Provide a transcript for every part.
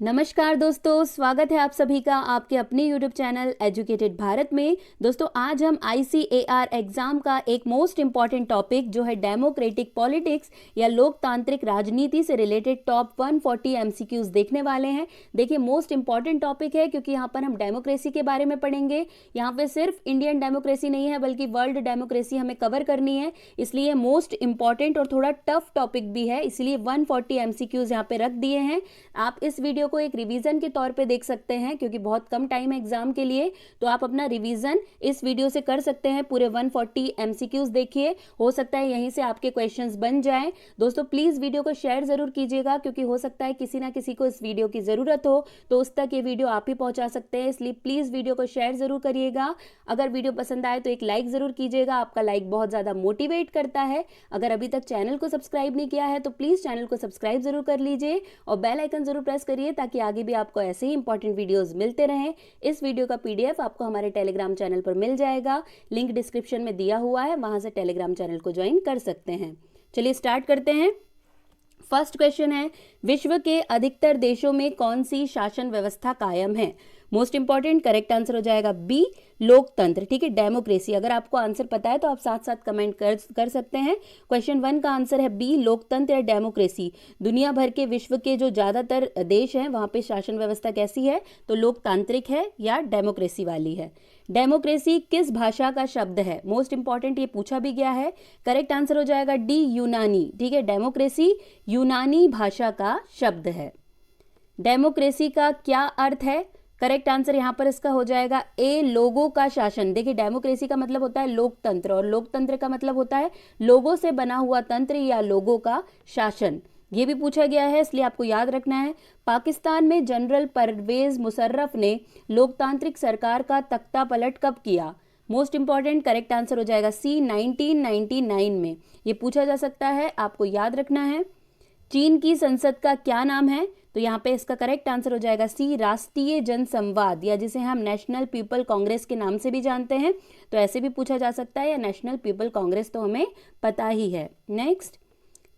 नमस्कार दोस्तों, स्वागत है आप सभी का आपके अपने YouTube चैनल एजुकेटेड भारत में। दोस्तों आज हम ICAR एग्जाम का एक मोस्ट इम्पॉर्टेंट टॉपिक जो है डेमोक्रेटिक पॉलिटिक्स या लोकतांत्रिक राजनीति से रिलेटेड टॉप 140 MCQs देखने वाले हैं। देखिए मोस्ट इम्पॉर्टेंट टॉपिक है क्योंकि यहाँ पर हम डेमोक्रेसी के बारे में पढ़ेंगे। यहाँ पे सिर्फ इंडियन डेमोक्रेसी नहीं है बल्कि वर्ल्ड डेमोक्रेसी हमें कवर करनी है, इसलिए मोस्ट इम्पॉर्टेंट और थोड़ा टफ टॉपिक भी है, इसलिए 140 MCQs यहाँ पे रख दिए हैं। आप इस वीडियो को एक रिवीजन के तौर पे देख सकते हैं क्योंकि बहुत कम टाइम है एग्जाम के लिए, तो आप अपना रिवीजन इस वीडियो से कर सकते हैं। पूरे 140 MCQs देखिए, हो सकता है यहीं से आपके क्वेश्चंस बन जाएं। दोस्तों प्लीज वीडियो को शेयर जरूर कीजिएगा क्योंकि हो सकता है किसी ना किसी को इस वीडियो की जरूरत हो, तो उस तक ये वीडियो आप ही पहुंचा सकते हैं, इसलिए प्लीज वीडियो को शेयर जरूर करिएगा। अगर वीडियो पसंद आए तो एक लाइक जरूर कीजिएगा, आपका लाइक बहुत ज्यादा मोटिवेट करता है। अगर अभी तक चैनल को सब्सक्राइब नहीं किया है तो प्लीज चैनल को सब्सक्राइब जरूर कर लीजिए और बेल आइकन जरूर प्रेस करिए ताकि आगे भी आपको ऐसे ही इंपॉर्टेंट वीडियोस मिलते रहें। इस वीडियो का PDF आपको हमारे टेलीग्राम चैनल पर मिल जाएगा, लिंक डिस्क्रिप्शन में दिया हुआ है, वहां से टेलीग्राम चैनल को ज्वाइन कर सकते हैं। चलिए स्टार्ट करते हैं। फर्स्ट क्वेश्चन है, विश्व के अधिकतर देशों में कौन सी शासन व्यवस्था कायम है? मोस्ट इंपॉर्टेंट करेक्ट आंसर हो जाएगा बी, लोकतंत्र। ठीक है, डेमोक्रेसी। अगर आपको आंसर पता है तो आप साथ साथ कमेंट कर सकते हैं। क्वेश्चन 1 का आंसर है बी, लोकतंत्र या डेमोक्रेसी। दुनिया भर के विश्व के जो ज्यादातर देश हैं वहां पे शासन व्यवस्था कैसी है? तो लोकतांत्रिक है या डेमोक्रेसी वाली है। डेमोक्रेसी किस भाषा का शब्द है? मोस्ट इंपॉर्टेंट, ये पूछा भी गया है। करेक्ट आंसर हो जाएगा डी, यूनानी। ठीक है, डेमोक्रेसी यूनानी भाषा का शब्द है। डेमोक्रेसी का क्या अर्थ है? करेक्ट आंसर यहां पर इसका हो जाएगा ए, लोगों का शासन। देखिए डेमोक्रेसी का मतलब होता है लोकतंत्र और लोकतंत्र का मतलब होता है लोगों से बना हुआ तंत्र या लोगों का शासन। ये भी पूछा गया है इसलिए आपको याद रखना है। पाकिस्तान में जनरल परवेज मुशर्रफ ने लोकतांत्रिक सरकार का तख्ता पलट कब किया? मोस्ट इंपॉर्टेंट करेक्ट आंसर हो जाएगा सी, 1999 में। ये पूछा जा सकता है, आपको याद रखना है। चीन की संसद का क्या नाम है? तो यहाँ पे इसका करेक्ट आंसर हो जाएगा सी, राष्ट्रीय जनसंवाद, या जिसे हम नेशनल पीपल कांग्रेस के नाम से भी जानते हैं, तो ऐसे भी पूछा जा सकता है, या नेशनल पीपल कांग्रेस तो हमें पता ही है। नेक्स्ट,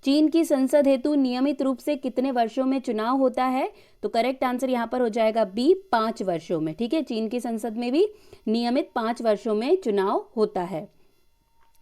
चीन की संसद हेतु नियमित रूप से कितने वर्षों में चुनाव होता है? तो करेक्ट आंसर यहाँ पर हो जाएगा बी, 5 वर्षों में। ठीक है, चीन की संसद में भी नियमित 5 वर्षों में चुनाव होता है।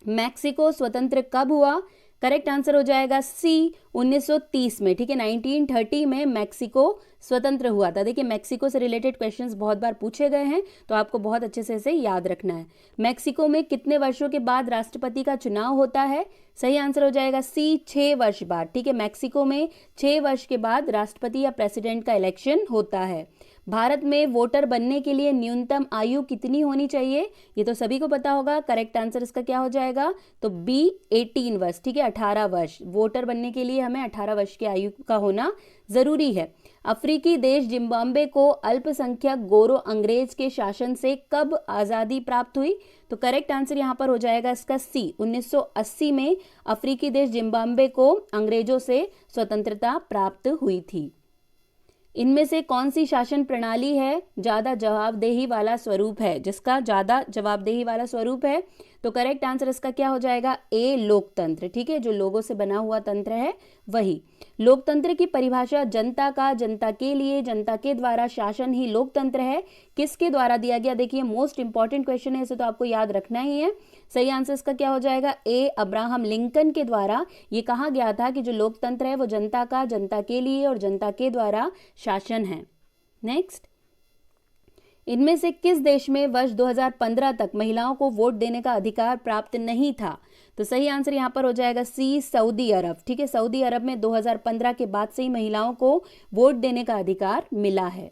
मैक्सिको स्वतंत्र कब हुआ? करेक्ट आंसर हो जाएगा सी, 1930 में। ठीक है, 1930 में मैक्सिको स्वतंत्र हुआ था। देखिए मैक्सिको से रिलेटेड क्वेश्चंस बहुत बार पूछे गए हैं, तो आपको बहुत अच्छे से इसे याद रखना है। मैक्सिको में कितने वर्षों के बाद राष्ट्रपति का चुनाव होता है? सही आंसर हो जाएगा सी, 6 वर्ष बाद। ठीक है, मैक्सिको में 6 वर्ष के बाद राष्ट्रपति या प्रेसिडेंट का इलेक्शन होता है। भारत में वोटर बनने के लिए न्यूनतम आयु कितनी होनी चाहिए? ये तो सभी को पता होगा। करेक्ट आंसर इसका क्या हो जाएगा? तो बी, 18 वर्ष। ठीक है, 18 वर्ष। वोटर बनने के लिए हमें 18 वर्ष की आयु का होना जरूरी है। अफ्रीकी देश जिम्बाब्वे को अल्पसंख्यक गोरो अंग्रेज के शासन से कब आजादी प्राप्त हुई? तो करेक्ट आंसर यहाँ पर हो जाएगा इसका सी, 1980 में अफ्रीकी देश जिम्बाब्वे को अंग्रेजों से स्वतंत्रता प्राप्त हुई थी। इनमें से कौन सी शासन प्रणाली है ज्यादा जवाबदेही वाला स्वरूप है, जिसका ज्यादा जवाबदेही वाला स्वरूप है? तो करेक्ट आंसर इसका क्या हो जाएगा? ए, लोकतंत्र। ठीक है, जो लोगों से बना हुआ तंत्र है वही। लोकतंत्र की परिभाषा जनता का, जनता के लिए, जनता के द्वारा शासन ही लोकतंत्र है, किसके द्वारा दिया गया? देखिए मोस्ट इंपॉर्टेंट क्वेश्चन है, इसे तो आपको याद रखना ही है। सही आंसर इसका क्या हो जाएगा? ए, अब्राहम लिंकन के द्वारा ये कहा गया था कि जो लोकतंत्र है वो जनता का, जनता के लिए और जनता के द्वारा शासन है। नेक्स्ट, इनमें से किस देश में वर्ष 2015 तक महिलाओं को वोट देने का अधिकार प्राप्त नहीं था? तो सही आंसर यहाँ पर हो जाएगा सी, सऊदी अरब। ठीक है, सऊदी अरब में 2015 के बाद से ही महिलाओं को वोट देने का अधिकार मिला है।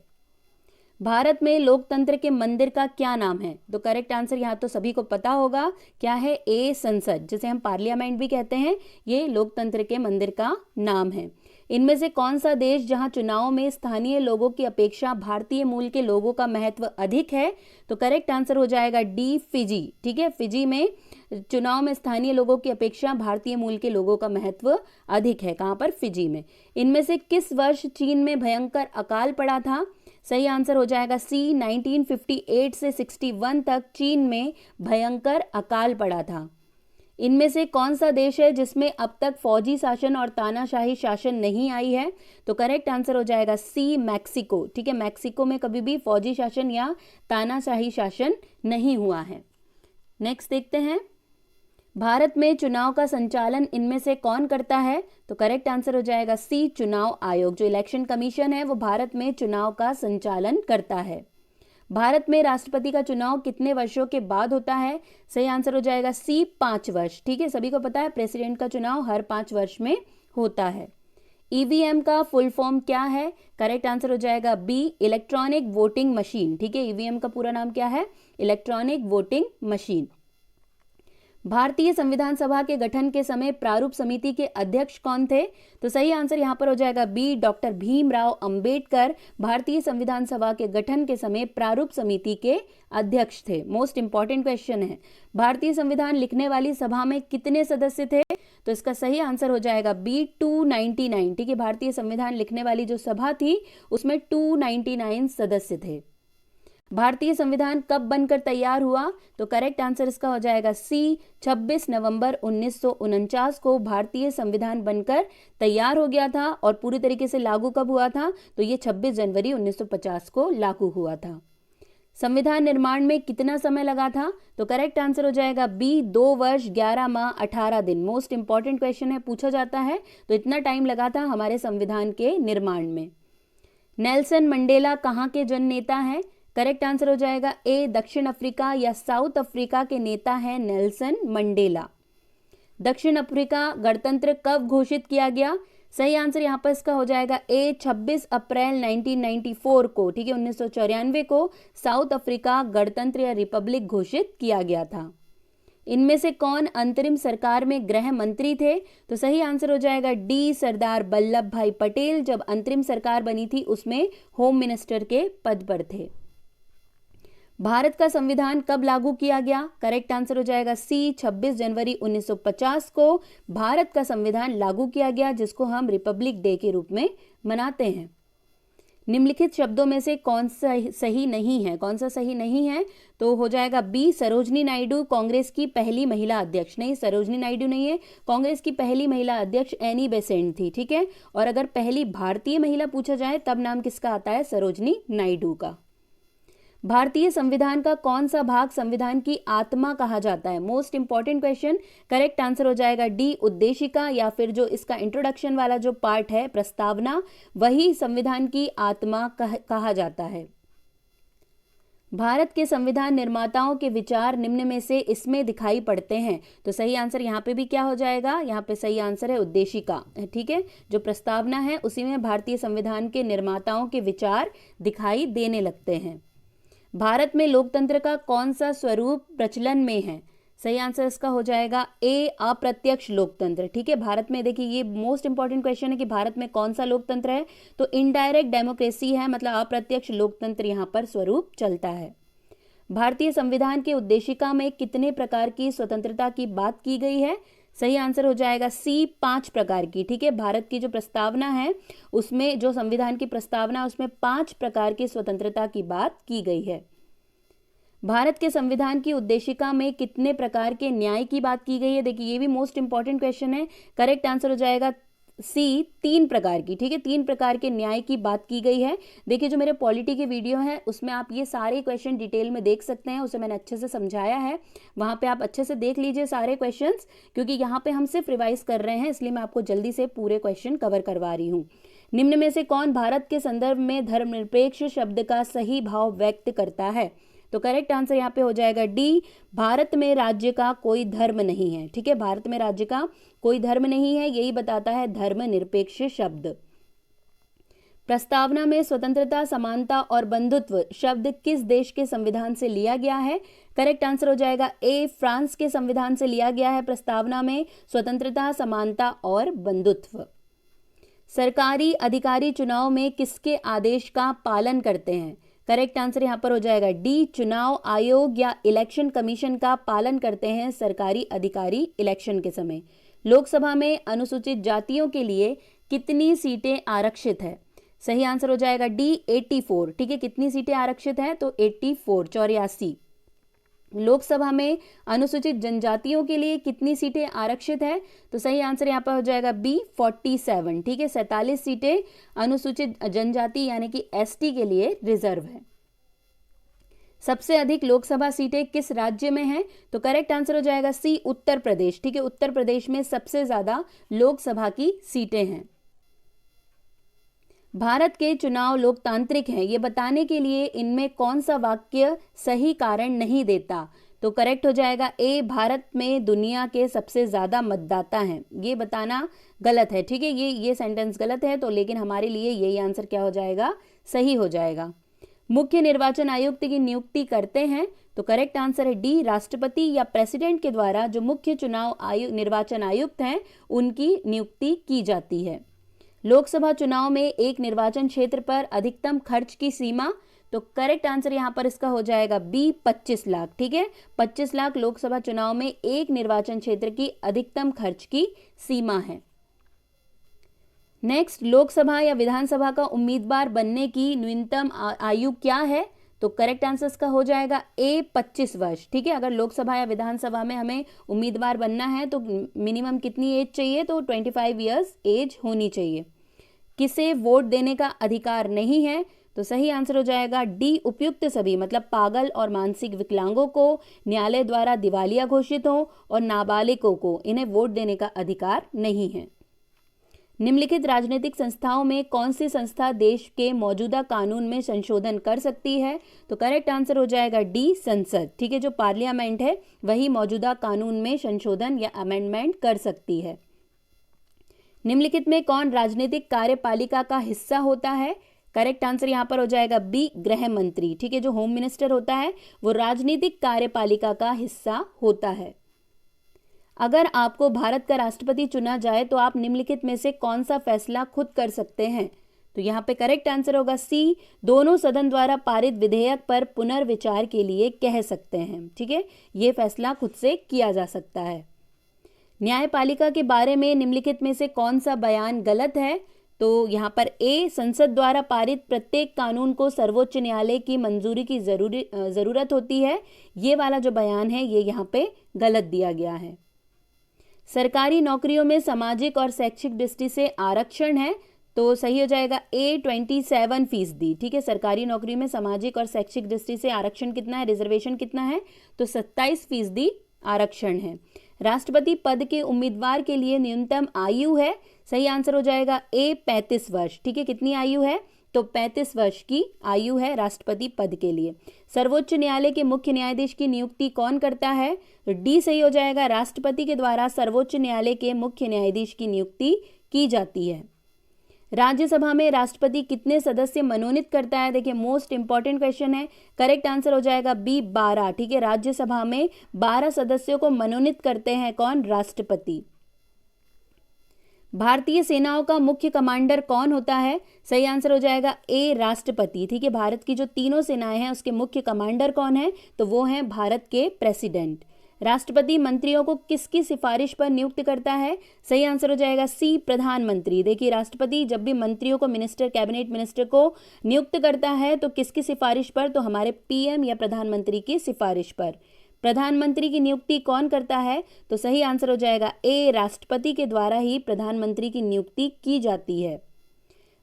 भारत में लोकतंत्र के मंदिर का क्या नाम है? तो करेक्ट आंसर यहाँ तो सभी को पता होगा, क्या है? ए, संसद, जिसे हम पार्लियामेंट भी कहते हैं, ये लोकतंत्र के मंदिर का नाम है। इनमें से कौन सा देश जहां चुनाव में स्थानीय लोगों की अपेक्षा भारतीय मूल के लोगों का महत्व अधिक है? तो करेक्ट आंसर हो जाएगा डी, फिजी। ठीक है, फिजी में चुनाव में स्थानीय लोगों की अपेक्षा भारतीय मूल के लोगों का महत्व अधिक है। कहां पर? फिजी में। इनमें से किस वर्ष चीन में भयंकर अकाल पड़ा था? सही आंसर हो जाएगा सी, 1958 से 61 तक चीन में भयंकर अकाल पड़ा था। इनमें से कौन सा देश है जिसमें अब तक फौजी शासन और तानाशाही शासन नहीं आई है? तो करेक्ट आंसर हो जाएगा सी, मैक्सिको। ठीक है, मैक्सिको में कभी भी फौजी शासन या तानाशाही शासन नहीं हुआ है। नेक्स्ट देखते हैं, भारत में चुनाव का संचालन इनमें से कौन करता है? तो करेक्ट आंसर हो जाएगा सी, चुनाव आयोग। जो इलेक्शन कमीशन है वो भारत में चुनाव का संचालन करता है। भारत में राष्ट्रपति का चुनाव कितने वर्षों के बाद होता है? सही आंसर हो जाएगा सी, 5 वर्ष। ठीक है, सभी को पता है प्रेसिडेंट का चुनाव हर 5 वर्ष में होता है। ईवीएम का फुल फॉर्म क्या है? करेक्ट आंसर हो जाएगा बी, इलेक्ट्रॉनिक वोटिंग मशीन। ठीक है, ईवीएम का पूरा नाम क्या है? Electronic voting machine. भारतीय संविधान सभा के गठन के समय प्रारूप समिति के अध्यक्ष कौन थे? तो सही आंसर यहां पर हो जाएगा बी, डॉक्टर भीमराव अंबेडकर भारतीय संविधान सभा के गठन के समय प्रारूप समिति के अध्यक्ष थे। मोस्ट इंपॉर्टेंट क्वेश्चन है। भारतीय संविधान लिखने वाली सभा में कितने सदस्य थे? तो इसका सही आंसर हो जाएगा बी, 299। ठीक है, भारतीय संविधान लिखने वाली जो सभा थी उसमें 299 सदस्य थे। भारतीय संविधान कब बनकर तैयार हुआ? तो करेक्ट आंसर इसका हो जाएगा सी, 26 नवंबर 1949 को भारतीय संविधान बनकर तैयार हो गया था। और पूरी तरीके से लागू कब हुआ था? तो ये 26 जनवरी 1950 को लागू हुआ था। संविधान निर्माण में कितना समय लगा था? तो करेक्ट आंसर हो जाएगा बी, 2 वर्ष 11 माह 18 दिन। मोस्ट इंपॉर्टेंट क्वेश्चन है, पूछा जाता है। तो इतना टाइम लगा था हमारे संविधान के निर्माण में। नेल्सन मंडेला कहाँ के जन नेता हैं? करेक्ट आंसर हो जाएगा ए, दक्षिण अफ्रीका या साउथ अफ्रीका के नेता हैं नेल्सन मंडेला। दक्षिण अफ्रीका गणतंत्र कब घोषित किया गया? सही आंसर यहां पर इसका हो जाएगा ए, 26 अप्रैल 1994 को। ठीक है, 1994 को साउथ अफ्रीका गणतंत्र या रिपब्लिक घोषित किया गया था। इनमें से कौन अंतरिम सरकार में गृह मंत्री थे? तो सही आंसर हो जाएगा डी, सरदार वल्लभ भाई पटेल जब अंतरिम सरकार बनी थी उसमें होम मिनिस्टर के पद पर थे। भारत का संविधान कब लागू किया गया? करेक्ट आंसर हो जाएगा सी, 26 जनवरी 1950 को भारत का संविधान लागू किया गया, जिसको हम रिपब्लिक डे के रूप में मनाते हैं। निम्नलिखित शब्दों में से कौन सा सही नहीं है? कौन सा सही नहीं है? तो हो जाएगा बी, सरोजनी नायडू कांग्रेस की पहली महिला अध्यक्ष। नहीं, सरोजनी नायडू नहीं है। कांग्रेस की पहली महिला अध्यक्ष एनी बेसेंट थी। ठीक है, और अगर पहली भारतीय महिला पूछा जाए तब नाम किसका आता है? सरोजनी नायडू का। भारतीय संविधान का कौन सा भाग संविधान की आत्मा कहा जाता है? Most important question. Correct answer हो जाएगा डी, उद्देशिका, या फिर जो इसका इंट्रोडक्शन वाला जो पार्ट है, प्रस्तावना, वही संविधान की आत्मा कहा जाता है। भारत के संविधान निर्माताओं के विचार निम्न में से इसमें दिखाई पड़ते हैं। तो सही आंसर यहाँ पे भी क्या हो जाएगा? यहाँ पे सही आंसर है उद्देशिका। ठीक है, जो प्रस्तावना है उसी में भारतीय संविधान के निर्माताओं के विचार दिखाई देने लगते हैं। भारत में लोकतंत्र का कौन सा स्वरूप प्रचलन में है? सही आंसर इसका हो जाएगा ए, अप्रत्यक्ष लोकतंत्र। ठीक है, भारत में देखिए ये मोस्ट इंपॉर्टेंट क्वेश्चन है कि भारत में कौन सा लोकतंत्र है? तो इनडायरेक्ट डेमोक्रेसी है, मतलब अप्रत्यक्ष लोकतंत्र यहाँ पर स्वरूप चलता है। भारतीय संविधान के उद्देशिका में कितने प्रकार की स्वतंत्रता की बात की गई है? सही आंसर हो जाएगा सी, 5 प्रकार की। ठीक है, भारत की जो प्रस्तावना है उसमें, जो संविधान की प्रस्तावना उसमें 5 प्रकार की स्वतंत्रता की बात की गई है। भारत के संविधान की उद्देशिका में कितने प्रकार के न्याय की बात की गई है? देखिए ये भी मोस्ट इंपॉर्टेंट क्वेश्चन है। करेक्ट आंसर हो जाएगा सी, 3 प्रकार की। ठीक है, 3 प्रकार के न्याय की बात की गई है। देखिए जो मेरे पॉलिटी के वीडियो है उसमें आप ये सारे क्वेश्चन डिटेल में देख सकते हैं, उसे मैंने अच्छे से समझाया है, वहां पे आप अच्छे से देख लीजिए सारे क्वेश्चंस, क्योंकि यहाँ पे हम सिर्फ रिवाइज कर रहे हैं, इसलिए मैं आपको जल्दी से पूरे क्वेश्चन कवर करवा रही हूँ। निम्न में से कौन भारत के संदर्भ में धर्मनिरपेक्ष शब्द का सही भाव व्यक्त करता है? तो करेक्ट आंसर यहाँ पे हो जाएगा डी, भारत में राज्य का कोई धर्म नहीं है। ठीक है, भारत में राज्य का कोई धर्म नहीं है, यही बताता है धर्मनिरपेक्ष शब्द। प्रस्तावना में स्वतंत्रता, समानता और बंधुत्व शब्द किस देश के संविधान से लिया गया है? करेक्ट आंसर हो जाएगा ए, फ्रांस के संविधान से लिया गया है प्रस्तावना में स्वतंत्रता, समानता और बंधुत्व। सरकारी अधिकारी चुनाव में किसके आदेश का पालन करते हैं? करेक्ट आंसर यहाँ पर हो जाएगा डी, चुनाव आयोग या इलेक्शन कमीशन का पालन करते हैं सरकारी अधिकारी इलेक्शन के समय। लोकसभा में अनुसूचित जातियों के लिए कितनी सीटें आरक्षित है? सही आंसर हो जाएगा डी, 84। ठीक है, कितनी सीटें आरक्षित है? तो 84, 84। लोकसभा में अनुसूचित जनजातियों के लिए कितनी सीटें आरक्षित है? तो सही आंसर यहाँ पर हो जाएगा बी 47। ठीक है, 47 सीटें अनुसूचित जनजाति यानी कि एसटी के लिए रिजर्व है। सबसे अधिक लोकसभा सीटें किस राज्य में हैं? तो करेक्ट आंसर हो जाएगा सी उत्तर प्रदेश। ठीक है, उत्तर प्रदेश में सबसे ज्यादा लोकसभा की सीटें हैं। भारत के चुनाव लोकतांत्रिक हैं, ये बताने के लिए इनमें कौन सा वाक्य सही कारण नहीं देता? तो करेक्ट हो जाएगा ए, भारत में दुनिया के सबसे ज्यादा मतदाता हैं। ये बताना गलत है। ठीक है, ये सेंटेंस गलत है, तो लेकिन हमारे लिए यही आंसर क्या हो जाएगा? सही हो जाएगा। मुख्य निर्वाचन आयुक्त की नियुक्ति करते हैं? तो करेक्ट आंसर है डी, राष्ट्रपति या प्रेसिडेंट के द्वारा जो मुख्य चुनाव निर्वाचन आयुक्त हैं उनकी नियुक्ति की जाती है। लोकसभा चुनाव में एक निर्वाचन क्षेत्र पर अधिकतम खर्च की सीमा? तो करेक्ट आंसर यहां पर इसका हो जाएगा बी 25 लाख। ठीक है, 25 लाख लोकसभा चुनाव में एक निर्वाचन क्षेत्र की अधिकतम खर्च की सीमा है। नेक्स्ट, लोकसभा या विधानसभा का उम्मीदवार बनने की न्यूनतम आयु क्या है? तो करेक्ट आंसर इसका हो जाएगा ए 25 वर्ष। ठीक है, अगर लोकसभा या विधानसभा में हमें उम्मीदवार बनना है तो मिनिमम कितनी एज चाहिए? तो 25 ईयर्स एज होनी चाहिए। किसे वोट देने का अधिकार नहीं है? तो सही आंसर हो जाएगा डी, उपयुक्त सभी, मतलब पागल और मानसिक विकलांगों को, न्यायालय द्वारा दिवालिया घोषित हो और नाबालिगों को इन्हें वोट देने का अधिकार नहीं है। निम्नलिखित राजनीतिक संस्थाओं में कौन सी संस्था देश के मौजूदा कानून में संशोधन कर सकती है? तो करेक्ट आंसर हो जाएगा डी, संसद। ठीक है, जो पार्लियामेंट है वही मौजूदा कानून में संशोधन या अमेंडमेंट कर सकती है। निम्नलिखित में कौन राजनीतिक कार्यपालिका का हिस्सा होता है? करेक्ट आंसर यहां पर हो जाएगा बी, गृह मंत्री। ठीक है, जो होम मिनिस्टर होता है वो राजनीतिक कार्यपालिका का हिस्सा होता है। अगर आपको भारत का राष्ट्रपति चुना जाए तो आप निम्नलिखित में से कौन सा फैसला खुद कर सकते हैं? तो यहाँ पे करेक्ट आंसर होगा सी, दोनों सदन द्वारा पारित विधेयक पर पुनर्विचार के लिए कह सकते हैं। ठीक है, ये फैसला खुद से किया जा सकता है। न्यायपालिका के बारे में निम्नलिखित में से कौन सा बयान गलत है? तो यहाँ पर ए, संसद द्वारा पारित प्रत्येक कानून को सर्वोच्च न्यायालय की मंजूरी की जरूरत होती है, ये वाला जो बयान है ये यहाँ पे गलत दिया गया है। सरकारी नौकरियों में सामाजिक और शैक्षिक दृष्टि से आरक्षण है? तो सही हो जाएगा ए, 27%। ठीक है, सरकारी नौकरी में सामाजिक और शैक्षिक दृष्टि से आरक्षण कितना है, रिजर्वेशन कितना है? तो 27% आरक्षण है। राष्ट्रपति पद के उम्मीदवार के लिए न्यूनतम आयु है? सही आंसर हो जाएगा ए, 35 वर्ष। ठीक है, कितनी आयु है? तो 35 वर्ष की आयु है राष्ट्रपति पद के लिए। सर्वोच्च न्यायालय के मुख्य न्यायाधीश की नियुक्ति कौन करता है? तो डी सही हो जाएगा, राष्ट्रपति के द्वारा सर्वोच्च न्यायालय के मुख्य न्यायाधीश की नियुक्ति की जाती है। राज्यसभा में राष्ट्रपति कितने सदस्य मनोनीत करता है? देखिए, मोस्ट इंपॉर्टेंट क्वेश्चन है। करेक्ट आंसर हो जाएगा बी, 12। ठीक है, राज्यसभा में 12 सदस्यों को मनोनीत करते हैं कौन? राष्ट्रपति। भारतीय सेनाओं का मुख्य कमांडर कौन होता है? सही आंसर हो जाएगा ए, राष्ट्रपति। ठीक है, भारत की जो तीनों सेनाएं हैं उसके मुख्य कमांडर कौन है? तो वो हैं भारत के प्रेसिडेंट। राष्ट्रपति मंत्रियों को किसकी सिफारिश पर नियुक्त करता है? सही आंसर हो जाएगा सी, प्रधानमंत्री। देखिए, राष्ट्रपति जब भी मंत्रियों को, मिनिस्टर, कैबिनेट मिनिस्टर को नियुक्त करता है तो किसकी सिफारिश पर? तो हमारे पीएम या प्रधानमंत्री की सिफारिश पर। प्रधानमंत्री की नियुक्ति कौन करता है? तो सही आंसर हो जाएगा ए, राष्ट्रपति के द्वारा ही प्रधानमंत्री की नियुक्ति की जाती है।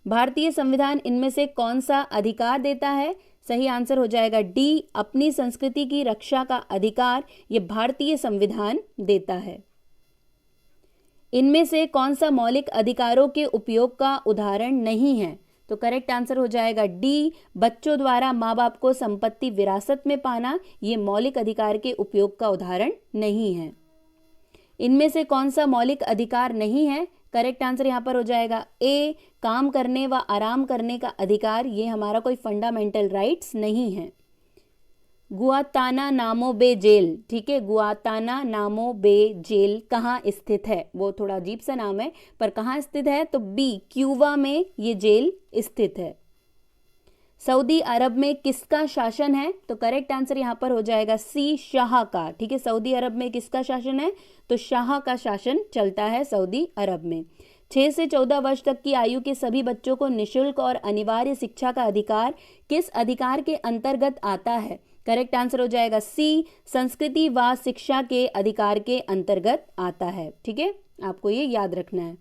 भारतीय संविधान इनमें से कौन सा अधिकार देता है? सही आंसर हो जाएगा डी, अपनी संस्कृति की रक्षा का अधिकार ये भारतीय संविधान देता है। इनमें से कौन सा मौलिक अधिकारों के उपयोग का उदाहरण नहीं है? तो करेक्ट आंसर हो जाएगा डी, बच्चों द्वारा माँ बाप को संपत्ति विरासत में पाना ये मौलिक अधिकार के उपयोग का उदाहरण नहीं है। इनमें से कौन सा मौलिक अधिकार नहीं है? करेक्ट आंसर यहाँ पर हो जाएगा ए, काम करने व आराम करने का अधिकार ये हमारा कोई फंडामेंटल राइट्स नहीं है। गुआंतानामो बे जेल, ठीक है, गुआंतानामो बे जेल कहाँ स्थित है? वो थोड़ा अजीब सा नाम है पर कहाँ स्थित है? तो बी, क्यूबा में ये जेल स्थित है। सऊदी अरब में किसका शासन है? तो करेक्ट आंसर यहाँ पर हो जाएगा सी, शाह का। ठीक है, सऊदी अरब में किसका शासन है? तो शाह का शासन चलता है सऊदी अरब में। 6 से 14 वर्ष तक की आयु के सभी बच्चों को निःशुल्क और अनिवार्य शिक्षा का अधिकार किस अधिकार के अंतर्गत आता है? करेक्ट आंसर हो जाएगा सी, संस्कृति व शिक्षा के अधिकार के अंतर्गत आता है। ठीक है, आपको ये याद रखना है।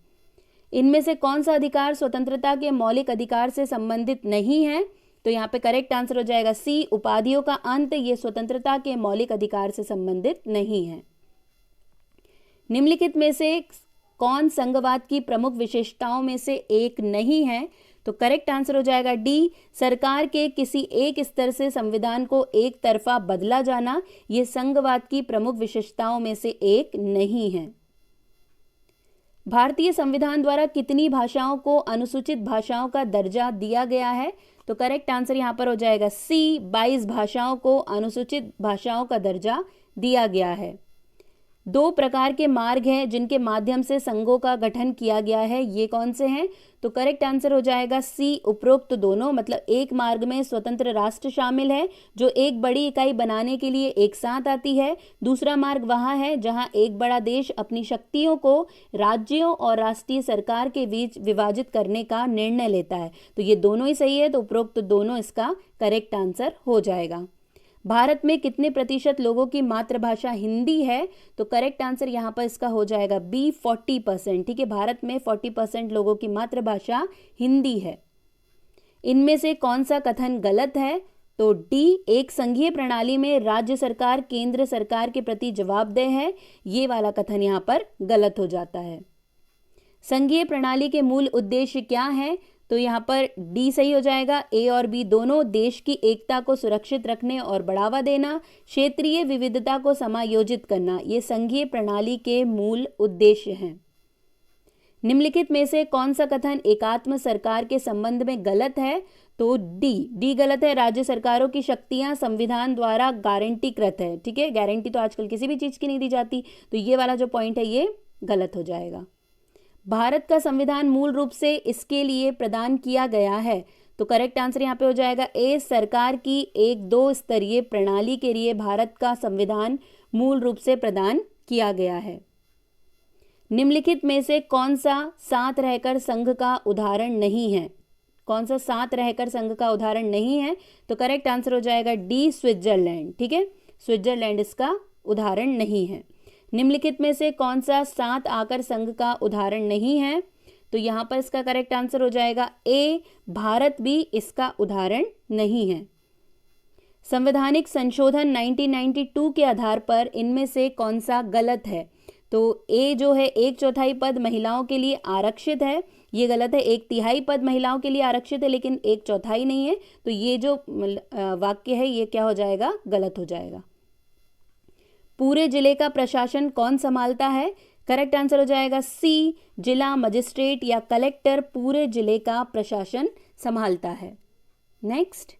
इनमें से कौन सा अधिकार स्वतंत्रता के मौलिक अधिकार से संबंधित नहीं है? तो यहाँ पे करेक्ट आंसर हो जाएगा सी, उपाधियों का अंत, ये स्वतंत्रता के मौलिक अधिकार से संबंधित नहीं है। निम्नलिखित में से कौन संघवाद की प्रमुख विशेषताओं में से एक नहीं है? तो करेक्ट आंसर हो जाएगा डी, सरकार के किसी एक स्तर से संविधान को एक तरफा बदला जाना, ये संघवाद की प्रमुख विशेषताओं में से एक नहीं है। भारतीय संविधान द्वारा कितनी भाषाओं को अनुसूचित भाषाओं का दर्जा दिया गया है? तो करेक्ट आंसर यहाँ पर हो जाएगा सी, 22 भाषाओं को अनुसूचित भाषाओं का दर्जा दिया गया है। 2 प्रकार के मार्ग हैं जिनके माध्यम से संघों का गठन किया गया है, ये कौन से हैं? तो करेक्ट आंसर हो जाएगा सी, उपरोक्त दोनों। मतलब एक मार्ग में स्वतंत्र राष्ट्र शामिल है जो एक बड़ी इकाई बनाने के लिए एक साथ आती है। दूसरा मार्ग वहाँ है जहां एक बड़ा देश अपनी शक्तियों को राज्यों और राष्ट्रीय सरकार के बीच विभाजित करने का निर्णय लेता है। तो ये दोनों ही सही है, तो उपरोक्त दोनों इसका करेक्ट आंसर हो जाएगा। भारत में कितने प्रतिशत लोगों की मातृभाषा हिंदी है? तो करेक्ट आंसर यहाँ पर इसका हो जाएगा बी, 40%। ठीक है, भारत में 40% लोगों की मातृभाषा हिंदी है। इनमें से कौन सा कथन गलत है? तो डी, एक संघीय प्रणाली में राज्य सरकार केंद्र सरकार के प्रति जवाबदेह है, ये वाला कथन यहाँ पर गलत हो जाता है। संघीय प्रणाली के मूल उद्देश्य क्या है? तो यहाँ पर डी सही हो जाएगा। ए और बी दोनों देश की एकता को सुरक्षित रखने और बढ़ावा देना, क्षेत्रीय विविधता को समायोजित करना, ये संघीय प्रणाली के मूल उद्देश्य हैं। निम्नलिखित में से कौन सा कथन एकात्म सरकार के संबंध में गलत है? तो डी गलत है। राज्य सरकारों की शक्तियां संविधान द्वारा गारंटीकृत है। ठीक है, गारंटी तो आजकल किसी भी चीज की नहीं दी जाती, तो ये वाला जो पॉइंट है ये गलत हो जाएगा। भारत का संविधान मूल रूप से इसके लिए प्रदान किया गया है। तो करेक्ट आंसर यहाँ पे हो जाएगा ए, सरकार की एक 2 स्तरीय प्रणाली के लिए भारत का संविधान मूल रूप से प्रदान किया गया है। निम्नलिखित में से कौन सा साथ रहकर संघ का उदाहरण नहीं है? कौन सा साथ रहकर संघ का उदाहरण नहीं है? तो करेक्ट आंसर हो जाएगा डी, स्विट्जरलैंड। ठीक है, स्विट्जरलैंड इसका उदाहरण नहीं है। निम्नलिखित में से कौन सा साथ आकर संघ का उदाहरण नहीं है? तो यहाँ पर इसका करेक्ट आंसर हो जाएगा ए, भारत भी इसका उदाहरण नहीं है। संवैधानिक संशोधन 1992 के आधार पर इनमें से कौन सा गलत है? तो ए जो है 1/4 पद महिलाओं के लिए आरक्षित है, ये गलत है। 1/3 पद महिलाओं के लिए आरक्षित है लेकिन 1/4 नहीं है, तो ये जो वाक्य है ये क्या हो जाएगा? गलत हो जाएगा। पूरे जिले का प्रशासन कौन संभालता है? करेक्ट आंसर हो जाएगा सी, जिला मजिस्ट्रेट या कलेक्टर पूरे जिले का प्रशासन संभालता है। नेक्स्ट,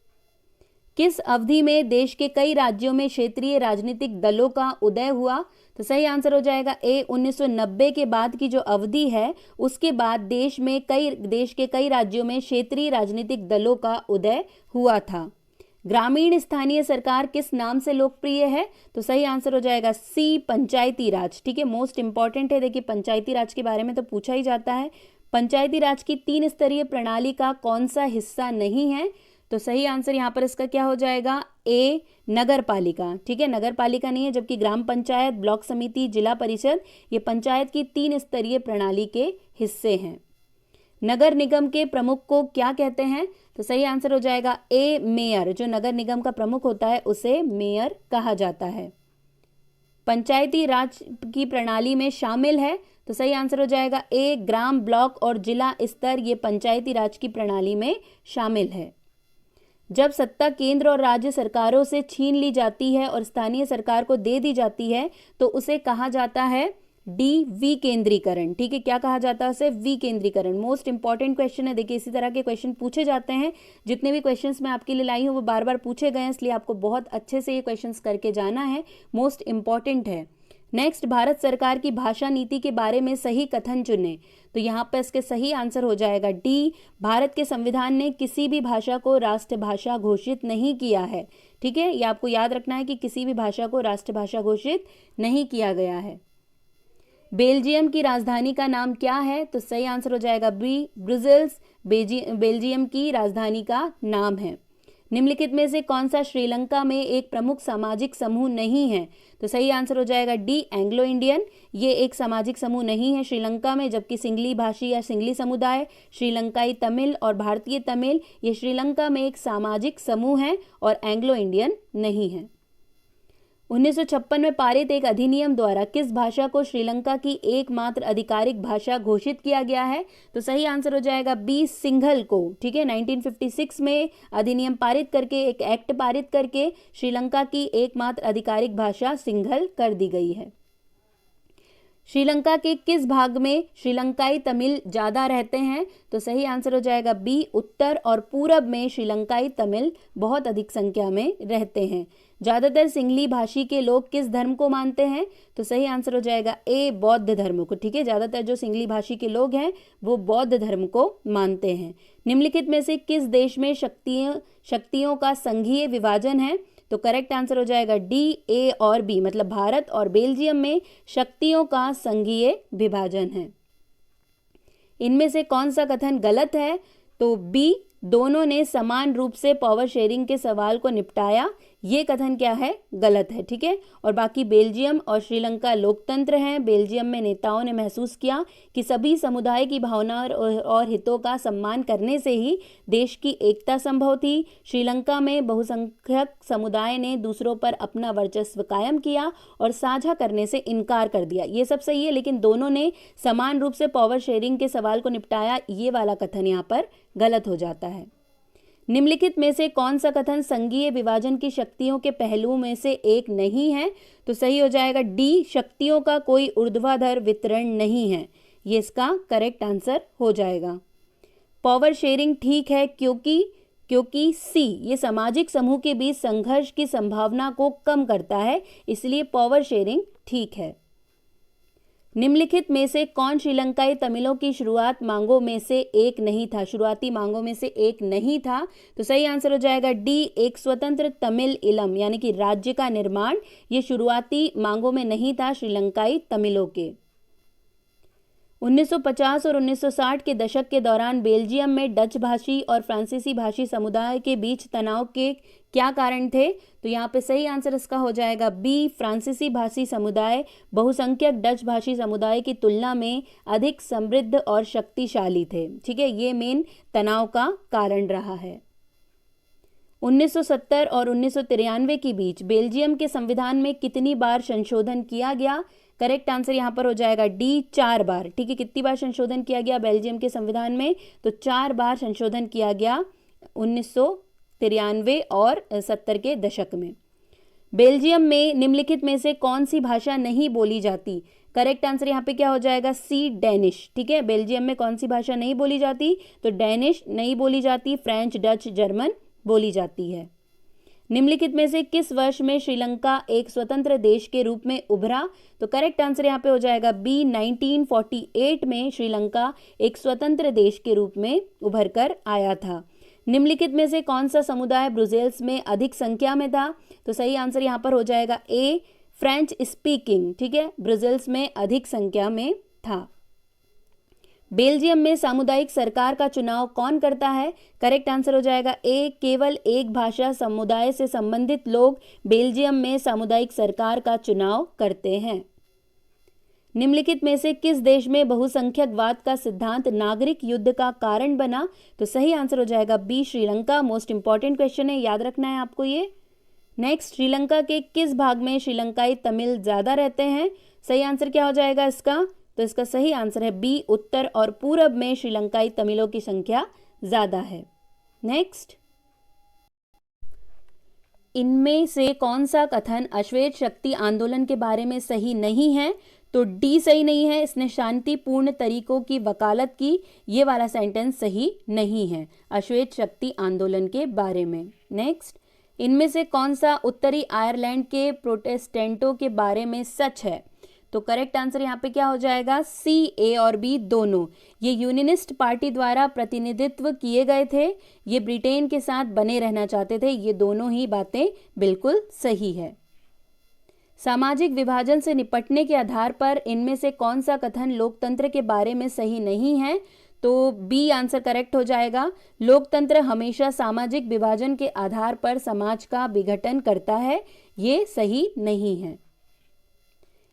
किस अवधि में देश के कई राज्यों में क्षेत्रीय राजनीतिक दलों का उदय हुआ? तो सही आंसर हो जाएगा ए, 1990 के बाद की जो अवधि है उसके बाद देश के कई राज्यों में क्षेत्रीय राजनीतिक दलों का उदय हुआ था। ग्रामीण स्थानीय सरकार किस नाम से लोकप्रिय है? तो सही आंसर हो जाएगा सी, पंचायती राज। ठीक है, मोस्ट इंपॉर्टेंट है। देखिए, पंचायती राज के बारे में तो पूछा ही जाता है। पंचायती राज की 3 स्तरीय प्रणाली का कौन सा हिस्सा नहीं है? तो सही आंसर यहाँ पर इसका क्या हो जाएगा? ए, नगर पालिका। ठीक है, नगर पालिका नहीं है, जबकि ग्राम पंचायत, ब्लॉक समिति, जिला परिषद ये पंचायत की 3 स्तरीय प्रणाली के हिस्से हैं। नगर निगम के प्रमुख को क्या कहते हैं? तो सही आंसर हो जाएगा ए, मेयर। जो नगर निगम का प्रमुख होता है उसे मेयर कहा जाता है। पंचायती राज की प्रणाली में शामिल है, तो सही आंसर हो जाएगा ए, ग्राम, ब्लॉक और जिला स्तर ये पंचायती राज की प्रणाली में शामिल है। जब सत्ता केंद्र और राज्य सरकारों से छीन ली जाती है और स्थानीय सरकार को दे दी जाती है तो उसे कहा जाता है डी, विकेंद्रीकरण। ठीक है, क्या कहा जाता है उसे? विकेंद्रीकरण। मोस्ट इंपॉर्टेंट क्वेश्चन है। देखिए, इसी तरह के क्वेश्चन पूछे जाते हैं। जितने भी क्वेश्चंस मैं आपके लिए लाई हूँ वो बार बार पूछे गए हैं, इसलिए आपको बहुत अच्छे से ये क्वेश्चंस करके जाना है। मोस्ट इंपॉर्टेंट है। नेक्स्ट, भारत सरकार की भाषा नीति के बारे में सही कथन चुने। तो यहाँ पर इसके सही आंसर हो जाएगा डी, भारत के संविधान ने किसी भी भाषा को राष्ट्रभाषा घोषित नहीं किया है। ठीक है, ये आपको याद रखना है कि किसी भी भाषा को राष्ट्रभाषा घोषित नहीं किया गया है। बेल्जियम की राजधानी का नाम क्या है? तो सही आंसर हो जाएगा बी, ब्रुसेल्स बेल्जियम की राजधानी का नाम है। निम्नलिखित में से कौन सा श्रीलंका में एक प्रमुख सामाजिक समूह नहीं है? तो सही आंसर हो जाएगा डी, एंग्लो इंडियन। ये एक सामाजिक समूह नहीं है श्रीलंका में, जबकि सिंगली भाषी या सिंगली समुदाय, श्रीलंकाई तमिल और भारतीय तमिल ये श्रीलंका में एक सामाजिक समूह है और एंग्लो इंडियन नहीं है। 1956 में पारित एक अधिनियम द्वारा किस भाषा को श्रीलंका की एकमात्र आधिकारिक भाषा घोषित किया गया है? तो सही आंसर हो जाएगा बी, सिंघल को। ठीक है, 1956 में अधिनियम पारित करके, एक एक्ट पारित करके श्रीलंका की एकमात्र आधिकारिक भाषा सिंघल कर दी गई है। श्रीलंका के किस भाग में श्रीलंकाई तमिल ज्यादा रहते हैं? तो सही आंसर हो जाएगा बी, उत्तर और पूरब में श्रीलंकाई तमिल बहुत अधिक संख्या में रहते हैं। ज्यादातर सिंगली भाषी के लोग किस धर्म को मानते हैं? तो सही आंसर हो जाएगा ए, बौद्ध धर्म को। ठीक है, ज्यादातर जो सिंगली भाषी के लोग हैं वो बौद्ध धर्म को मानते हैं। निम्नलिखित में से किस देश में शक्तियों का संघीय विभाजन है? तो करेक्ट आंसर हो जाएगा डी, ए और बी, मतलब भारत और बेल्जियम में शक्तियों का संघीय विभाजन है। इनमें से कौन सा कथन गलत है? तो बी, दोनों ने समान रूप से पावर शेयरिंग के सवाल को निपटाया, ये कथन क्या है? गलत है। ठीक है, और बाकी बेल्जियम और श्रीलंका लोकतंत्र हैं। बेल्जियम में नेताओं ने महसूस किया कि सभी समुदाय की भावना और हितों का सम्मान करने से ही देश की एकता संभव थी। श्रीलंका में बहुसंख्यक समुदाय ने दूसरों पर अपना वर्चस्व कायम किया और साझा करने से इनकार कर दिया। ये सब सही है, लेकिन दोनों ने समान रूप से पावर शेयरिंग के सवाल को निपटाया, ये वाला कथन यहाँ पर गलत हो जाता है। निम्नलिखित में से कौन सा कथन संघीय विभाजन की शक्तियों के पहलुओं में से एक नहीं है? तो सही हो जाएगा डी, शक्तियों का कोई ऊर्ध्वाधर वितरण नहीं है, ये इसका करेक्ट आंसर हो जाएगा। पावर शेयरिंग ठीक है क्योंकि सी, ये सामाजिक समूह के बीच संघर्ष की संभावना को कम करता है, इसलिए पावर शेयरिंग ठीक है। निम्नलिखित में से कौन श्रीलंकाई तमिलों की शुरुआती मांगों में से एक नहीं था? तो सही आंसर हो जाएगा डी, एक स्वतंत्र तमिल इलम यानी कि राज्य का निर्माण, ये शुरुआती मांगों में नहीं था श्रीलंकाई तमिलों के। 1950 और 1960 के दशक के दौरान बेल्जियम में डच भाषी और फ्रांसीसी भाषी समुदाय के बीच तनाव के क्या कारण थे? तो यहाँ पे सही आंसर इसका हो जाएगा बी, फ्रांसीसी भाषी समुदाय बहुसंख्यक डच भाषी समुदाय की तुलना में अधिक समृद्ध और शक्तिशाली थे। ठीक है, ये मेन तनाव का कारण रहा है। 1970 और 1993 के बीच बेल्जियम के संविधान में कितनी बार संशोधन किया गया? करेक्ट आंसर यहाँ पर हो जाएगा डी, 4 बार। ठीक है, कितनी बार संशोधन किया गया बेल्जियम के संविधान में? तो 4 बार संशोधन किया गया 1993 और 70 के दशक में। बेल्जियम में निम्नलिखित में से कौन सी भाषा नहीं बोली जाती? करेक्ट आंसर यहाँ पे क्या हो जाएगा? सी, डेनिश। ठीक है, बेल्जियम में कौन सी भाषा नहीं बोली जाती? तो डेनिश नहीं बोली जाती, फ्रेंच, डच, जर्मन बोली जाती है। निम्नलिखित में से किस वर्ष में श्रीलंका एक स्वतंत्र देश के रूप में उभरा? तो करेक्ट आंसर यहाँ पे हो जाएगा बी, 1948 में श्रीलंका एक स्वतंत्र देश के रूप में उभर कर आया था। निम्नलिखित में से कौन सा समुदाय ब्रुसेल्स में अधिक संख्या में था? तो सही आंसर यहाँ पर हो जाएगा ए, फ्रेंच स्पीकिंग। ठीक है, ब्रुसेल्स में अधिक संख्या में था। बेल्जियम में सामुदायिक सरकार का चुनाव कौन करता है? करेक्ट आंसर हो जाएगा ए, केवल एक भाषा समुदाय से संबंधित लोग बेल्जियम में सामुदायिक सरकार का चुनाव करते हैं। निम्नलिखित में से किस देश में बहुसंख्यकवाद का सिद्धांत नागरिक युद्ध का कारण बना? तो सही आंसर हो जाएगा B, Sri Lanka. Most important question है, याद रखना है आपको ये। नेक्स्ट, श्रीलंका के किस भाग में श्रीलंकाई तमिल ज्यादा रहते हैं? सही आंसर क्या हो जाएगा इसका? तो इसका सही आंसर है बी, उत्तर और पूरब में श्रीलंकाई तमिलों की संख्या ज्यादा है। नेक्स्ट, इनमें से कौन सा कथन अश्वेत शक्ति आंदोलन के बारे में सही नहीं है? तो डी सही नहीं है, इसने शांतिपूर्ण तरीकों की वकालत की, ये वाला सेंटेंस सही नहीं है अश्वेत शक्ति आंदोलन के बारे में। नेक्स्ट, इनमें से कौन सा उत्तरी आयरलैंड के प्रोटेस्टेंटों के बारे में सच है? तो करेक्ट आंसर यहाँ पे क्या हो जाएगा? सी, ए और बी दोनों। ये यूनियनिस्ट पार्टी द्वारा प्रतिनिधित्व किए गए थे, ये ब्रिटेन के साथ बने रहना चाहते थे, ये दोनों ही बातें बिल्कुल सही है। सामाजिक विभाजन से निपटने के आधार पर इनमें से कौन सा कथन लोकतंत्र के बारे में सही नहीं है? तो बी आंसर करेक्ट हो जाएगा। लोकतंत्र हमेशा सामाजिक विभाजन के आधार पर समाज का विघटन करता है, ये सही नहीं है।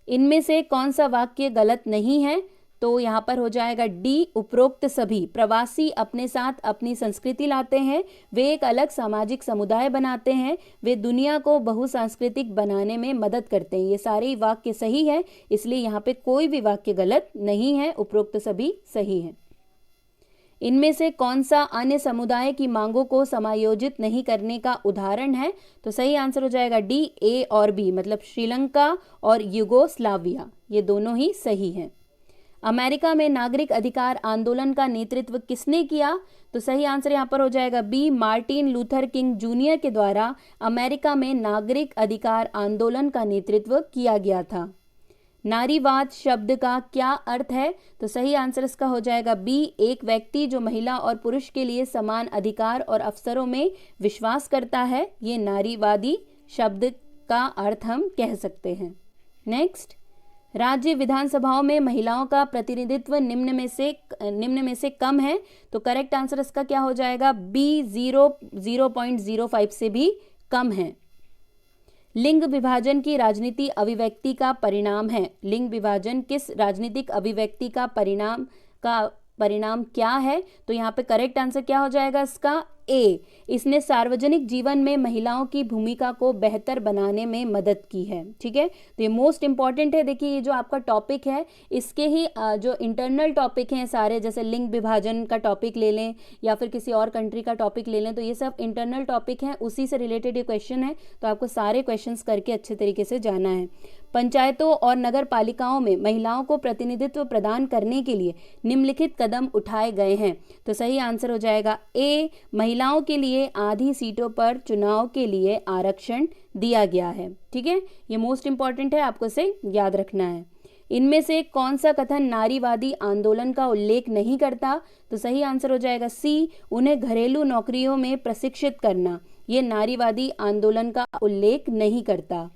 इनमें से कौन सा वाक्य गलत नहीं है? तो यहाँ पर हो जाएगा डी, उपरोक्त सभी। प्रवासी अपने साथ अपनी संस्कृति लाते हैं, वे एक अलग सामाजिक समुदाय बनाते हैं, वे दुनिया को बहुसांस्कृतिक बनाने में मदद करते हैं। ये सारे वाक्य सही है, इसलिए यहाँ पे कोई भी वाक्य गलत नहीं है, उपरोक्त सभी सही है। इनमें से कौन सा अन्य समुदाय की मांगों को समायोजित नहीं करने का उदाहरण है? तो सही आंसर हो जाएगा डी, ए और बी, मतलब श्रीलंका और युगोस्लाविया, ये दोनों ही सही हैं। अमेरिका में नागरिक अधिकार आंदोलन का नेतृत्व किसने किया? तो सही आंसर यहाँ पर हो जाएगा B, Martin Luther King junior के द्वारा अमेरिका में नागरिक अधिकार आंदोलन का नेतृत्व किया गया था। नारीवाद शब्द का क्या अर्थ है? तो सही आंसर इसका हो जाएगा बी, एक व्यक्ति जो महिला और पुरुष के लिए समान अधिकार और अवसरों में विश्वास करता है, ये नारीवादी शब्द का अर्थ हम कह सकते हैं। नेक्स्ट, राज्य विधानसभाओं में महिलाओं का प्रतिनिधित्व निम्न में से कम है, तो करेक्ट आंसर इसका क्या हो जाएगा? बी, 0.05 से भी कम है। लिंग विभाजन की राजनीति अभिव्यक्ति का परिणाम है। लिंग विभाजन किस राजनीतिक अभिव्यक्ति का परिणाम क्या है? तो यहाँ पे करेक्ट आंसर क्या हो जाएगा इसका? ए, इसने सार्वजनिक जीवन में महिलाओं की भूमिका को बेहतर बनाने में मदद की है। ठीक है, तो ये मोस्ट इंपॉर्टेंट है। देखिए, ये जो आपका टॉपिक है, इसके ही जो इंटरनल टॉपिक हैं सारे, जैसे लिंग विभाजन का टॉपिक ले लें या फिर किसी और कंट्री का टॉपिक ले लें, तो ये सब इंटरनल टॉपिक हैं, उसी से रिलेटेड ये क्वेश्चन है। तो आपको सारे क्वेश्चंस करके अच्छे तरीके से जाना है। पंचायतों और नगर पालिकाओं में महिलाओं को प्रतिनिधित्व प्रदान करने के लिए निम्नलिखित कदम उठाए गए हैं। तो सही आंसर हो जाएगा ए, महिलाओं के लिए आधी सीटों पर चुनाव के लिए आरक्षण दिया गया है। ठीक है, ये मोस्ट इंपॉर्टेंट है, आपको इसे याद रखना है। इनमें से कौन सा कथन नारीवादी आंदोलन का उल्लेख नहीं करता? तो सही आंसर हो जाएगा सी, उन्हें घरेलू नौकरियों में प्रशिक्षित करना, ये नारीवादी आंदोलन का उल्लेख नहीं करता।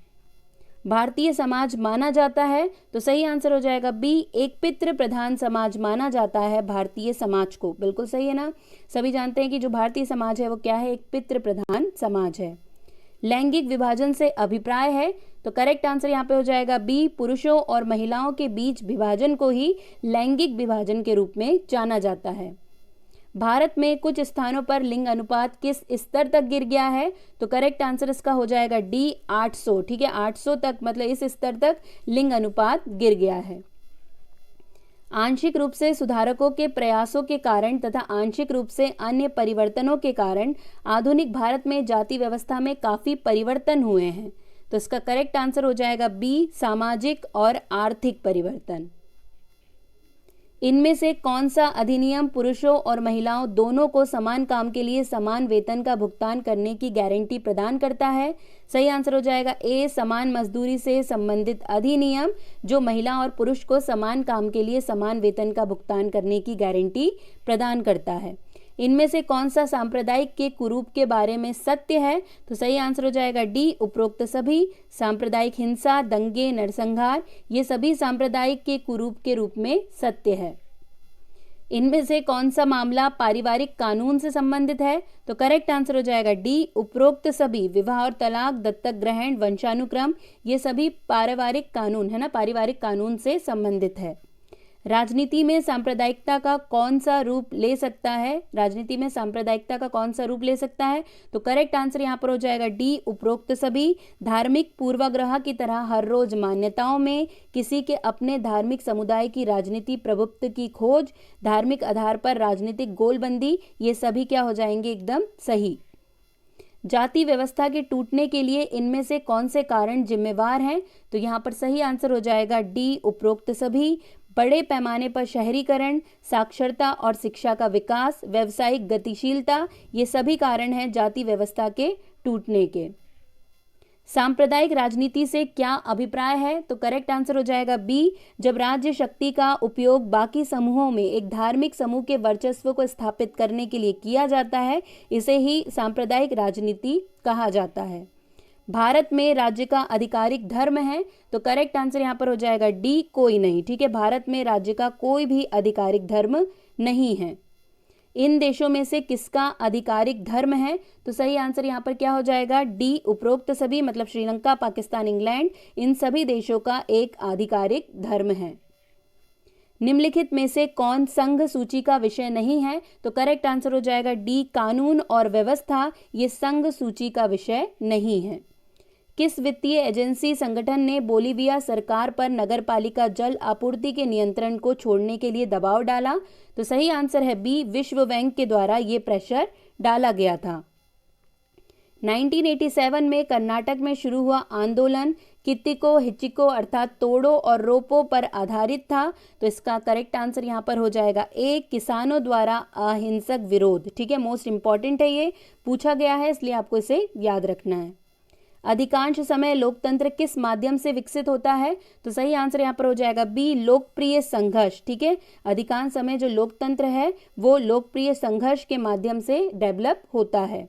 भारतीय समाज माना जाता है, तो सही आंसर हो जाएगा बी, एक पितृ प्रधान समाज माना जाता है भारतीय समाज को। बिल्कुल सही है ना, सभी जानते हैं कि जो भारतीय समाज है वो क्या है? एक पितृ प्रधान समाज है। लैंगिक विभाजन से अभिप्राय है, तो करेक्ट आंसर यहाँ पे हो जाएगा बी, पुरुषों और महिलाओं के बीच विभाजन को ही लैंगिक विभाजन के रूप में जाना जाता है। भारत में कुछ स्थानों पर लिंग अनुपात किस स्तर तक गिर गया है? तो करेक्ट आंसर इसका हो जाएगा डी, 800। ठीक है, 800 तक, मतलब इस स्तर तक लिंग अनुपात गिर गया है। आंशिक रूप से सुधारकों के प्रयासों के कारण तथा आंशिक रूप से अन्य परिवर्तनों के कारण आधुनिक भारत में जाति व्यवस्था में काफी परिवर्तन हुए हैं। तो इसका करेक्ट आंसर हो जाएगा बी, सामाजिक और आर्थिक परिवर्तन। इनमें से कौन सा अधिनियम पुरुषों और महिलाओं दोनों को समान काम के लिए समान वेतन का भुगतान करने की गारंटी प्रदान करता है? सही आंसर हो जाएगा ए, समान मजदूरी से संबंधित अधिनियम, जो महिला और पुरुष को समान काम के लिए समान वेतन का भुगतान करने की गारंटी प्रदान करता है। इनमें से कौन सा सांप्रदायिक के कुरूप के बारे में सत्य है? तो सही आंसर हो जाएगा डी, उपरोक्त सभी। सांप्रदायिक हिंसा, दंगे, नरसंहार, ये सभी सांप्रदायिक के कुरूप के रूप में सत्य है। इनमें से कौन सा मामला पारिवारिक कानून से संबंधित है? तो करेक्ट आंसर हो जाएगा डी, उपरोक्त सभी। विवाह और तलाक, दत्तक ग्रहण, वंशानुक्रम, ये सभी पारिवारिक कानून है ना, पारिवारिक कानून से संबंधित है। राजनीति में सांप्रदायिकता का कौन सा रूप ले सकता है? राजनीति में सांप्रदायिकता का कौन सा रूप ले सकता है? तो करेक्ट आंसर यहाँ पर हो जाएगा डी, उपरोक्त सभी। धार्मिक पूर्वाग्रह की तरह हर रोज मान्यताओं में किसी के अपने धार्मिक समुदाय की राजनीति प्रभुत्व की खोज, धार्मिक आधार पर राजनीतिक गोलबंदी, ये सभी क्या हो जाएंगे? एकदम सही। जाति व्यवस्था के टूटने के लिए इनमें से कौन से कारण जिम्मेवार हैं? तो यहाँ पर सही आंसर हो जाएगा डी, उपरोक्त सभी। बड़े पैमाने पर शहरीकरण, साक्षरता और शिक्षा का विकास, व्यावसायिक गतिशीलता, ये सभी कारण हैं जाति व्यवस्था के टूटने के। सांप्रदायिक राजनीति से क्या अभिप्राय है? तो करेक्ट आंसर हो जाएगा बी, जब राज्य शक्ति का उपयोग बाकी समूहों में एक धार्मिक समूह के वर्चस्व को स्थापित करने के लिए किया जाता है, इसे ही सांप्रदायिक राजनीति कहा जाता है। भारत में राज्य का आधिकारिक धर्म है, तो करेक्ट आंसर यहाँ पर हो जाएगा डी, कोई नहीं। ठीक है, भारत में राज्य का कोई भी आधिकारिक धर्म नहीं है। इन देशों में से किसका आधिकारिक धर्म है? तो सही आंसर यहाँ पर क्या हो जाएगा? डी, उपरोक्त सभी, मतलब श्रीलंका, पाकिस्तान, इंग्लैंड, इन सभी देशों का एक आधिकारिक धर्म है। निम्नलिखित में से कौन संघ सूची का विषय नहीं है? तो करेक्ट आंसर हो जाएगा डी, कानून और व्यवस्था, ये संघ सूची का विषय नहीं है। किस वित्तीय एजेंसी संगठन ने बोलीविया सरकार पर नगरपालिका जल आपूर्ति के नियंत्रण को छोड़ने के लिए दबाव डाला? तो सही आंसर है बी, विश्व बैंक के द्वारा ये प्रेशर डाला गया था। 1987 में कर्नाटक में शुरू हुआ आंदोलन कित्तिको हिचिको अर्थात तोड़ो और रोपो पर आधारित था। तो इसका करेक्ट आंसर यहाँ पर हो जाएगा ए, किसानों द्वारा अहिंसक विरोध। ठीक है, मोस्ट इंपॉर्टेंट है, ये पूछा गया है इसलिए आपको इसे याद रखना है। अधिकांश समय लोकतंत्र किस माध्यम से विकसित होता है? तो सही आंसर यहाँ पर हो जाएगा बी, लोकप्रिय संघर्ष। ठीक है, अधिकांश समय जो लोकतंत्र है वो लोकप्रिय संघर्ष के माध्यम से डेवलप होता है।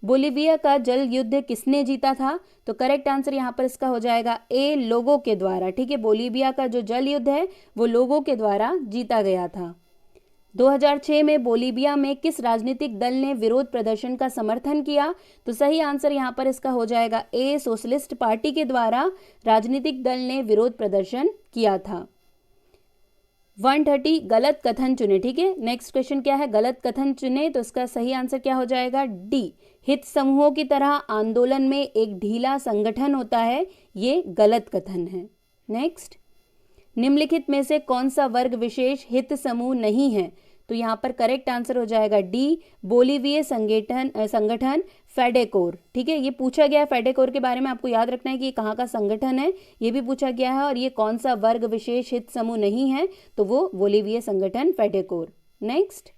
बोलीविया का जल युद्ध किसने जीता था? तो करेक्ट आंसर यहाँ पर इसका हो जाएगा ए, लोगों के द्वारा। ठीक है, बोलीविया का जो जल युद्ध है वो लोगों के द्वारा जीता गया था। 2006 में बोलीविया में किस राजनीतिक दल ने विरोध प्रदर्शन का समर्थन किया? तो सही आंसर यहाँ पर इसका हो जाएगा ए, सोशलिस्ट पार्टी के द्वारा राजनीतिक दल ने विरोध प्रदर्शन किया था। 130 गलत कथन चुने। ठीक है, नेक्स्ट क्वेश्चन क्या है? गलत कथन चुने। तो इसका सही आंसर क्या हो जाएगा? डी, हित समूहों की तरह आंदोलन में एक ढीला संगठन होता है, ये गलत कथन है। नेक्स्ट, निम्नलिखित में से कौन सा वर्ग विशेष हित समूह नहीं है? तो यहाँ पर करेक्ट आंसर हो जाएगा डी, बोलीविया संगठन फेडेकोर। ठीक है, ये पूछा गया है फेडेकोर के बारे में, आपको याद रखना है कि ये कहाँ का संगठन है, ये भी पूछा गया है, और ये कौन सा वर्ग विशेष हित समूह नहीं है, तो वो बोलीविया संगठन फेडेकोर। नेक्स्ट,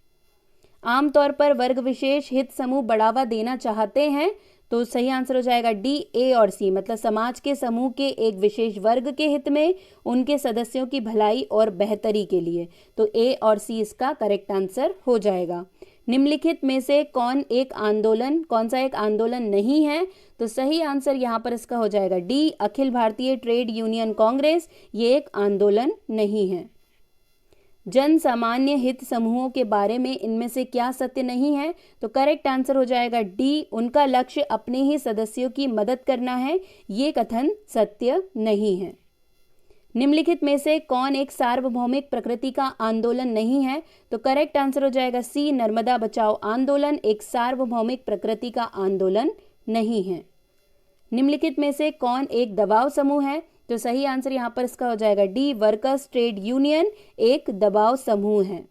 आमतौर पर वर्ग विशेष हित समूह बढ़ावा देना चाहते हैं। तो सही आंसर हो जाएगा डी, ए और सी, मतलब समाज के समूह के एक विशेष वर्ग के हित में, उनके सदस्यों की भलाई और बेहतरी के लिए। तो ए और सी इसका करेक्ट आंसर हो जाएगा। निम्नलिखित में से कौन सा एक आंदोलन नहीं है? तो सही आंसर यहाँ पर इसका हो जाएगा D, Akhil Bharatiya trade union Congress, ये एक आंदोलन नहीं है। जन सामान्य हित समूहों के बारे में इनमें से क्या सत्य नहीं है? तो करेक्ट आंसर हो जाएगा डी, उनका लक्ष्य अपने ही सदस्यों की मदद करना है, ये कथन सत्य नहीं है। निम्नलिखित में से कौन एक सार्वभौमिक प्रकृति का आंदोलन नहीं है? तो करेक्ट आंसर हो जाएगा सी, नर्मदा बचाओ आंदोलन एक सार्वभौमिक प्रकृति का आंदोलन नहीं है। निम्नलिखित में से कौन एक दबाव समूह है? तो सही आंसर यहाँ पर इसका हो जाएगा डी, वर्कर्स ट्रेड यूनियन एक दबाव समूह है।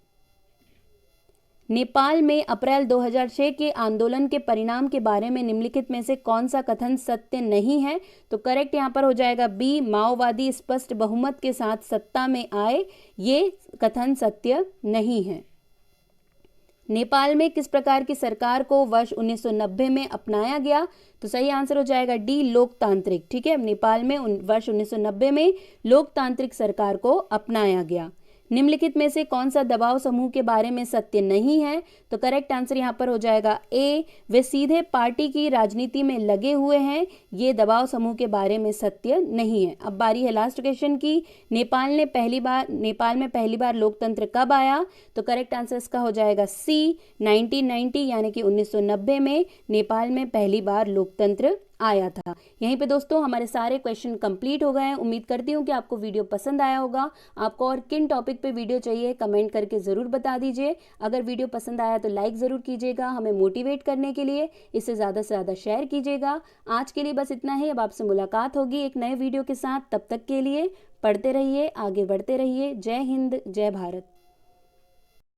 नेपाल में अप्रैल 2006 के आंदोलन के परिणाम के बारे में निम्नलिखित में से कौन सा कथन सत्य नहीं है? तो करेक्ट यहाँ पर हो जाएगा बी, माओवादी स्पष्ट बहुमत के साथ सत्ता में आए, ये कथन सत्य नहीं है। नेपाल में किस प्रकार की सरकार को वर्ष 1990 में अपनाया गया? तो सही आंसर हो जाएगा डी, लोकतांत्रिक। ठीक है, नेपाल में वर्ष 1990 में लोकतांत्रिक सरकार को अपनाया गया। निम्नलिखित में से कौन सा दबाव समूह के बारे में सत्य नहीं है? तो करेक्ट आंसर यहाँ पर हो जाएगा ए, वे सीधे पार्टी की राजनीति में लगे हुए हैं, ये दबाव समूह के बारे में सत्य नहीं है। अब बारी है लास्ट क्वेश्चन की, नेपाल में पहली बार लोकतंत्र कब आया? तो करेक्ट आंसर इसका हो जाएगा सी, 1990 यानी कि 1990 में नेपाल में पहली बार लोकतंत्र आया था। यहीं पे दोस्तों हमारे सारे क्वेश्चन कंप्लीट हो गए हैं। उम्मीद करती हूँ कि आपको वीडियो पसंद आया होगा। आपको और किन टॉपिक पे वीडियो चाहिए कमेंट करके ज़रूर बता दीजिए। अगर वीडियो पसंद आया तो लाइक ज़रूर कीजिएगा हमें मोटिवेट करने के लिए, इसे ज़्यादा से ज़्यादा शेयर कीजिएगा। आज के लिए बस इतना ही, अब आपसे मुलाकात होगी एक नए वीडियो के साथ। तब तक के लिए पढ़ते रहिए, आगे बढ़ते रहिए। जय हिंद, जय भारत।